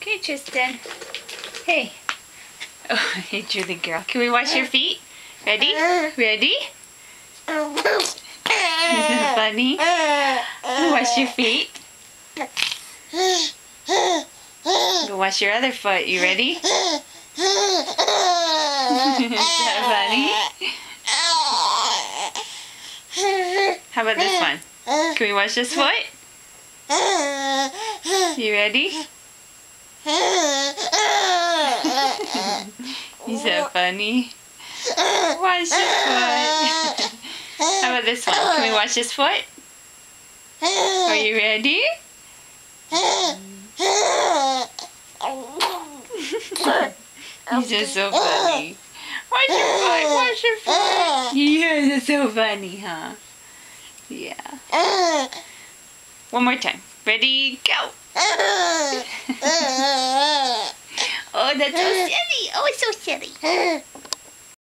Okay, Tristan. Hey. Oh, hey, Julie girl. Can we wash your feet? Ready? Ready? Isn't it funny? Wash your feet. Go wash your other foot. You ready? Is that funny? How about this one? Can we wash this foot? You ready? Is that funny? Wash your foot. How about this one? Can we wash this foot? Are you ready? He's just so funny. Wash your foot, wash your foot. Yeah, that's so funny, huh? Yeah. One more time. Ready, go. Oh, that's so silly. Oh, it's so silly.